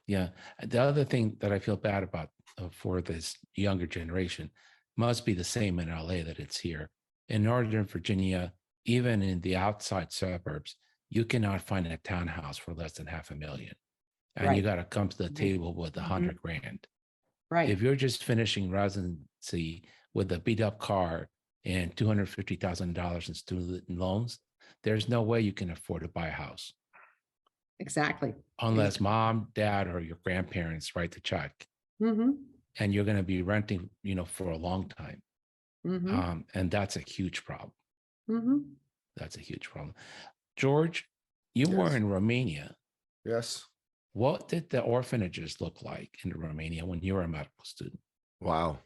Yeah. The other thing that I feel bad about for this younger generation must be the same in LA that it's here. In Northern Virginia, even in the outside suburbs, you cannot find a townhouse for less than $500,000. And you got to come to the table with $100 grand. Right. If you're just finishing residency with a beat up car and $250,000 in student loans, there's no way you can afford to buy a house. Exactly. Unless mom, dad, or your grandparents write the check. And you're going to be renting, for a long time. And that's a huge problem. That's a huge problem. George, you were in Romania. Yes. What did the orphanages look like in Romania when you were a medical student? Wow.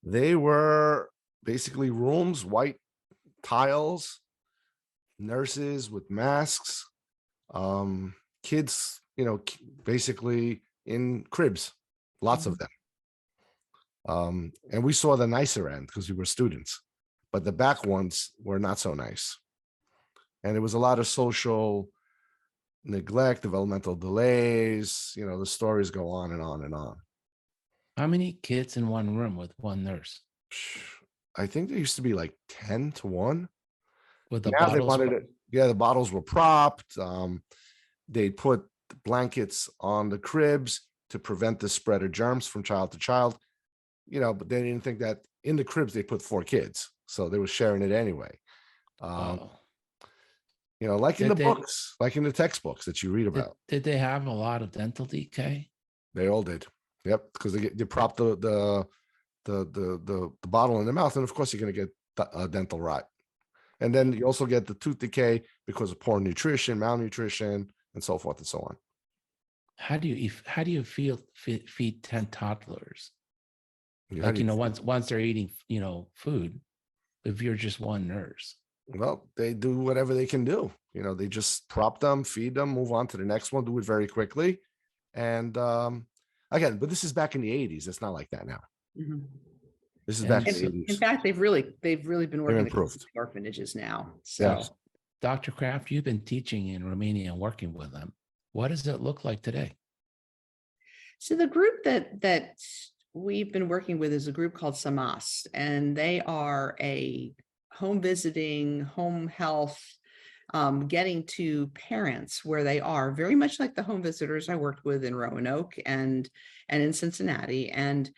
They were basically rooms, white tiles, nurses with masks, kids, basically in cribs, lots of them. And we saw the nicer end because we were students, but the back ones were not so nice. And there was a lot of social neglect, developmental delays, the stories go on and on and on. How many kids in one room with one nurse? I think there used to be like 10 to 1. With the now they bottles. wanted it. Yeah, the bottles were propped. They put blankets on the cribs to prevent the spread of germs from child to child. But they didn't think that in the cribs they put 4 kids, so they were sharing it anyway. Like in the books, like in the textbooks that you read about. Did they have a lot of dental decay? They all did. Yep, because they prop the bottle in the mouth, and of course you're going to get dental rot. And then you also get the tooth decay because of poor nutrition, malnutrition, and so forth and so on. How do you feed 10 toddlers? Like, once they're eating, food, if you're just one nurse. Well, they do whatever they can do. They just prop them, feed them, move on to the next one, do it very quickly. And again, but this is back in the 80s. It's not like that now. This is back in the 80s. In fact, they've really been working improved orphanages now. So, yes. Dr. Kraft, you've been teaching in Romania and working with them. What does it look like today? So the group that we've been working with is a group called SAMAS, and they are a home visiting, home health, getting to parents where they are, very much like the home visitors I worked with in Roanoke and in Cincinnati. And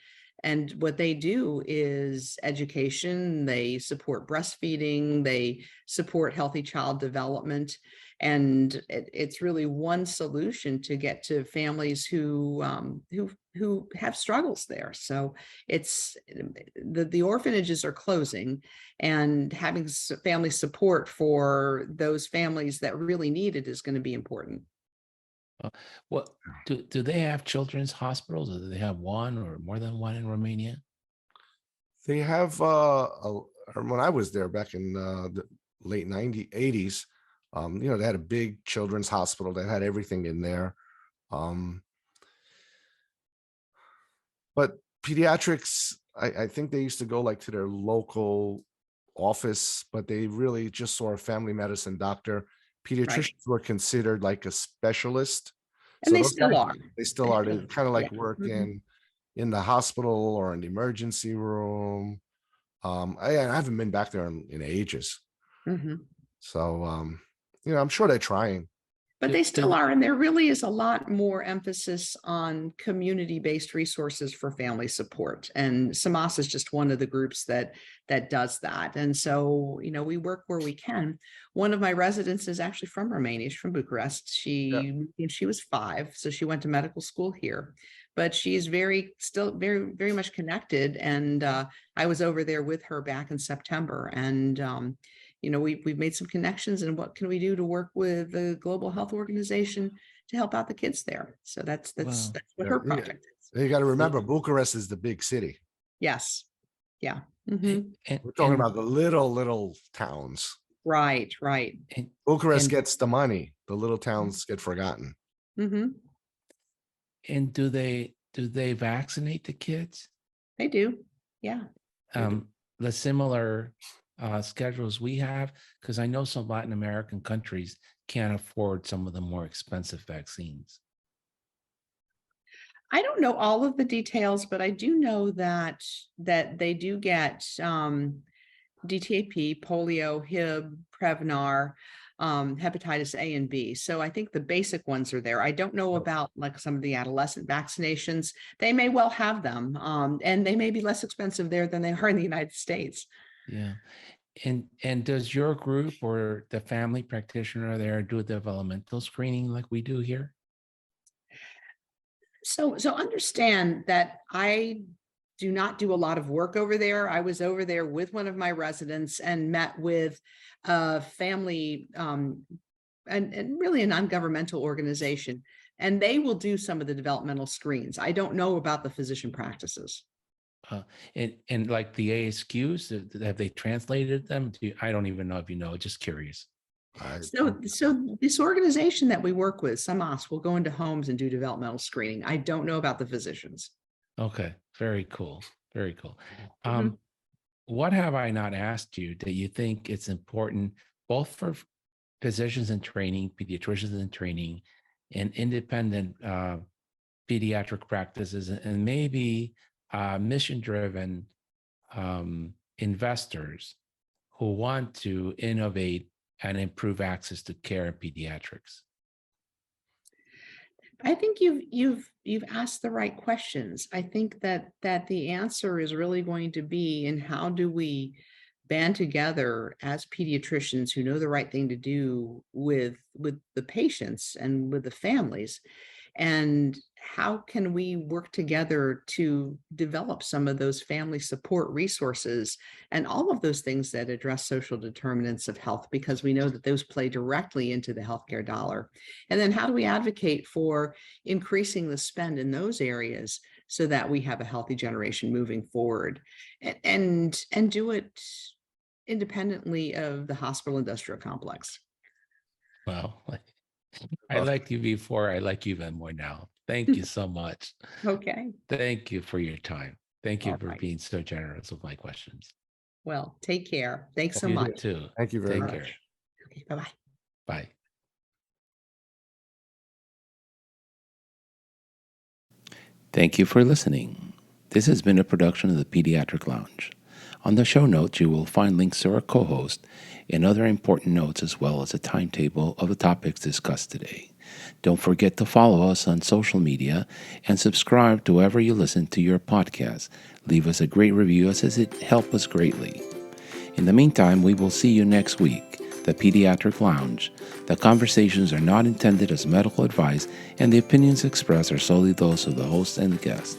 what they do is education. They support breastfeeding. They support healthy child development. And it's really one solution to get to families who have struggles there. So it's the orphanages are closing, and having family support for those families that really need it is going to be important. What do they have children's hospitals, or do they have one or more than one in Romania? They have when I was there back in the late 80s, they had a big children's hospital that had everything in there. But pediatrics, I think they used to go like to their local office, but they really just saw a family medicine doctor. Pediatricians were considered like a specialist. And they still are. They still are. They kind of like work in the hospital or in the emergency room. I haven't been back there in ages. So, I'm sure they're trying. But they still are, and there really is a lot more emphasis on community-based resources for family support. And SAMAS is just one of the groups that does that. And so, we work where we can. One of my residents is actually from Romania. She's from Bucharest. She was 5, so she went to medical school here. But she's still very, very much connected. And I was over there with her back in September, and we've made some connections, and what can we do to work with the Global Health Organization to help out the kids there? So that's what her project is. You got to remember, Bucharest is the big city. Yes. Yeah. We're talking about the little towns. Right. Bucharest gets the money. The little towns get forgotten. And do they vaccinate the kids? They do. Yeah. The similar schedules we have, because I know some Latin American countries can't afford some of the more expensive vaccines. I don't know all of the details, but I do know that they do get DTaP, polio, Hib, Prevnar, hepatitis A and B. So I think the basic ones are there. I don't know about like some of the adolescent vaccinations. They may well have them, and they may be less expensive there than they are in the United States. Yeah. And does your group or the family practitioner there do a developmental screening like we do here? So understand that I do not do a lot of work over there. I was over there with one of my residents and met with a family and really a non-governmental organization, and they will do some of the developmental screens. I don't know about the physician practices. And like the ASQs, have they translated them? I don't even know if you know, just curious. So this organization that we work with, SAMAS, will go into homes and do developmental screening. I don't know about the physicians. Okay, very cool. Very cool. What have I not asked you that you think it's important, both for physicians in training, pediatricians in training, and independent pediatric practices, and maybe mission-driven investors who want to innovate and improve access to care in pediatrics? I think you've asked the right questions. I think that the answer is really going to be in how do we band together as pediatricians who know the right thing to do with the patients and with the families, and how can we work together to develop some of those family support resources and all of those things that address social determinants of health, because we know that those play directly into the healthcare dollar. And then how do we advocate for increasing the spend in those areas so that we have a healthy generation moving forward, and do it independently of the hospital industrial complex. Well, I liked you before. I like you even more now. Thank you so much. Okay. Thank you for your time. Thank you All for right. being so generous with my questions. Well, take care. Thanks so You much. too. Thank you very Take much. care. Okay, bye-bye. Bye. Thank you for listening. This has been a production of the Pediatric Lounge. On the show notes, you will find links to our co-host and other important notes, as well as a timetable of the topics discussed today. Don't forget to follow us on social media and subscribe to wherever you listen to your podcast. Leave us a great review, as it helps us greatly. In the meantime, we will see you next week. The Pediatric Lounge. The conversations are not intended as medical advice, and the opinions expressed are solely those of the host and the guest.